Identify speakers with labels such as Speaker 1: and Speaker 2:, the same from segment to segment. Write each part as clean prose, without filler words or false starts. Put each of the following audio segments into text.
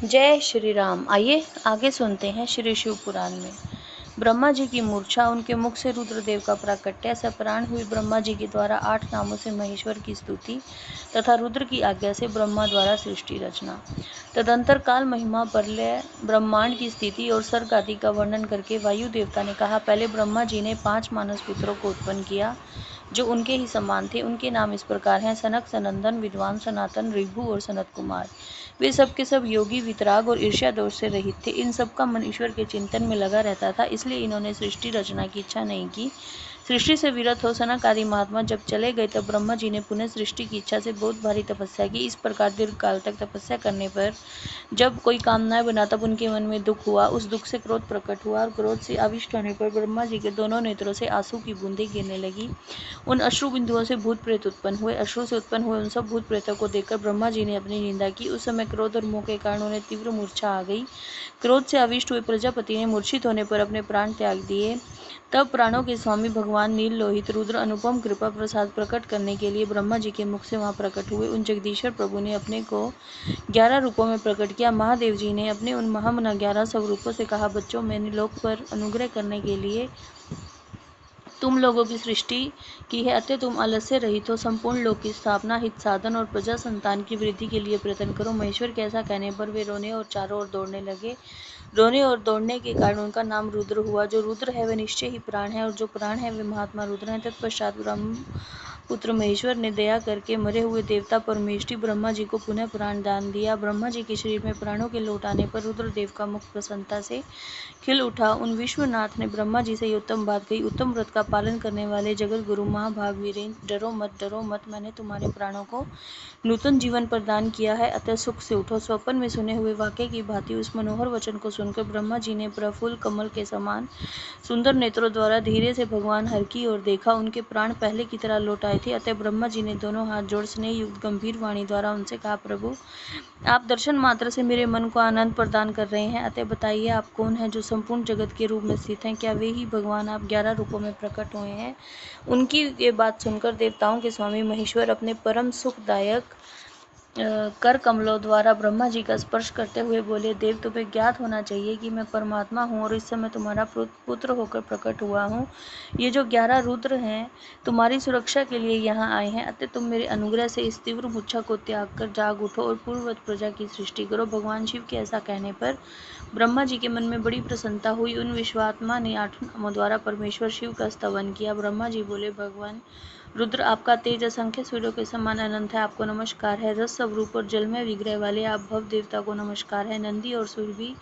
Speaker 1: जय श्री राम। आइए आगे सुनते हैं श्री शिव पुराण में। ब्रह्मा जी की मूर्छा, उनके मुख से रुद्रदेव का प्राकट्य, सप्राण हुई ब्रह्मा जी के द्वारा 8 नामों से महेश्वर की स्तुति तथा रुद्र की आज्ञा से ब्रह्मा द्वारा सृष्टि रचना। तदंतर काल महिमा प्रलय ब्रह्मांड की स्थिति और सर्ग आदि का वर्णन करके वायु देवता ने कहा, पहले ब्रह्मा जी ने 5 मानस पुत्रों को उत्पन्न किया जो उनके ही समान थे। उनके नाम इस प्रकार हैं: सनक, सनंदन, विद्वान, सनातन, ऋभु और सनत कुमार। वे सब के सब योगी, वितराग और ईर्ष्या दोष से रहित थे। इन सब का मन ईश्वर के चिंतन में लगा रहता था, इसलिए इन्होंने सृष्टि रचना की इच्छा नहीं की। सृष्टि से विरत हो सनक आदि महात्मा जब चले गए तब ब्रह्मा जी ने पुनः सृष्टि की इच्छा से बहुत भारी तपस्या की। इस प्रकार दीर्घ काल तक तपस्या करने पर जब कोई काम न बना तब उनके मन में दुख हुआ। उस दुख से क्रोध प्रकट हुआ और क्रोध से आविष्ट होने पर ब्रह्मा जी के दोनों नेत्रों से आंसू की बूंदें गिरने लगी। उन अश्रु बिंदुओं से भूत प्रेत उत्पन्न हुए। अश्रु से उत्पन्न हुए उन सब भूत प्रेतों को देखकर ब्रह्मा जी ने अपनी निंदा की। उस समय क्रोध और मोह के कारण उन्हें तीव्र मूर्छा आ गई। क्रोध से आविष्ट हुए प्रजापति ने मूर्छित होने पर अपने प्राण त्याग दिए। तब प्राणों के स्वामी भगवान नील लोहित रुद्र अनुपम कृपा प्रसाद प्रकट करने के लिए ब्रह्मा जी के मुख से वहां प्रकट हुए। उन जगदीश्वर प्रभु ने अपने को 11 रूपों में प्रकट किया। महादेव जी ने अपने उन महामना 11 स्वरूपों से कहा, बच्चों, मैंने लोक पर अनुग्रह करने के लिए तुम लोगों की सृष्टि की है, अतः तुम आलस्य रहित हो। संपूर्ण लोक की स्थापना, हित साधन और प्रजा संतान की वृद्धि के लिए प्रयत्न करो। महेश्वर के ऐसा कहने पर वे रोने और चारों ओर दौड़ने लगे। रोने और दौड़ने के कारण उनका नाम रुद्र हुआ। जो रुद्र है वह निश्चय ही प्राण है और जो प्राण है वे महात्मा रुद्र हैं। तत्पश्चात ब्रह्म पुत्र महेश्वर ने दया करके मरे हुए देवता परमेष्टि ब्रह्मा जी को पुनः प्राण दान दिया। ब्रह्मा जी के शरीर में प्राणों के लौट आने पर रुद्रदेव का मुख प्रसन्नता से खिल उठा। उन विश्वनाथ ने ब्रह्मा जी से ये उत्तम बात कही, उत्तम व्रत का पालन करने वाले जगत गुरु महाभाग वीरेंद्र, डरो मत, मैंने तुम्हारे प्राणों को नूतन जीवन प्रदान किया है, अतः सुख से उठो। स्वप्न में सुने हुए वाक्य की भांति उस मनोहर वचन को सुनकर ब्रह्मा जी ने प्रफुल्ल कमल के समान सुंदर नेत्रों द्वारा धीरे से भगवान हर की ओर देखा। उनके प्राण पहले की तरह लौट आए थे। अतः ब्रह्मा जी ने दोनों हाथ जोड़ स्नेह युक्त गंभीर वाणी द्वारा उनसे कहा, प्रभु, आप दर्शन मात्र से मेरे मन को आनंद प्रदान कर रहे हैं, अतः बताइए आप कौन हैं जो संपूर्ण जगत के रूप में स्थित हैं? क्या वे ही भगवान आप 11 रूपों में प्रकट हुए हैं? उनकी ये बात सुनकर देवताओं के स्वामी महेश्वर अपने परम सुखदायक कर कमलों द्वारा ब्रह्मा जी का स्पर्श करते हुए बोले, देव, तुम्हें ज्ञात होना चाहिए कि मैं परमात्मा हूँ और इस समय तुम्हारा पुत्र होकर प्रकट हुआ हूँ। ये जो 11 रुद्र हैं तुम्हारी सुरक्षा के लिए यहाँ आए हैं, अतः तुम मेरे अनुग्रह से इस तीव्र मूर्छा को त्याग कर जाग उठो और पूर्ववत प्रजा की सृष्टि करो। भगवान शिव के ऐसा कहने पर ब्रह्मा जी के मन में बड़ी प्रसन्नता हुई। उन विश्वात्मा ने 8 नामों द्वारा परमेश्वर शिव का स्तवन किया। ब्रह्मा जी बोले, भगवान रुद्र, आपका तेज असंख्य सूर्यों के समान अनंत है, आपको नमस्कार है। रस स्वरूप और जल में विग्रह वाले आप भव देवता को नमस्कार है। नंदी और सूर्य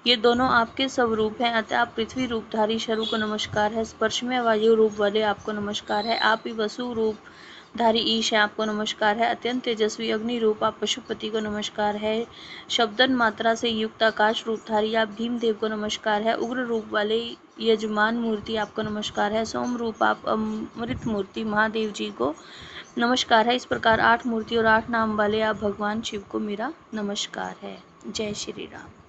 Speaker 1: ये दोनों आपके स्वरूप हैं, अतः आप पृथ्वी रूपधारी शरु को नमस्कार है। स्पर्श में वायु रूप वाले आपको नमस्कार है। आप ही वसु रूप धारी ईश है, आपको नमस्कार है। अत्यंत तेजस्वी अग्नि रूप आप पशुपति को नमस्कार है। शब्दन मात्रा से युक्त आकाश रूपधारी आप भीमदेव को नमस्कार है। उग्र रूप वाले यजमान मूर्ति आपको नमस्कार है। सोम रूप आप अमृत मूर्ति महादेव जी को नमस्कार है। इस प्रकार 8 मूर्ति और 8 नाम वाले आप भगवान शिव को मेरा नमस्कार है। जय श्री राम।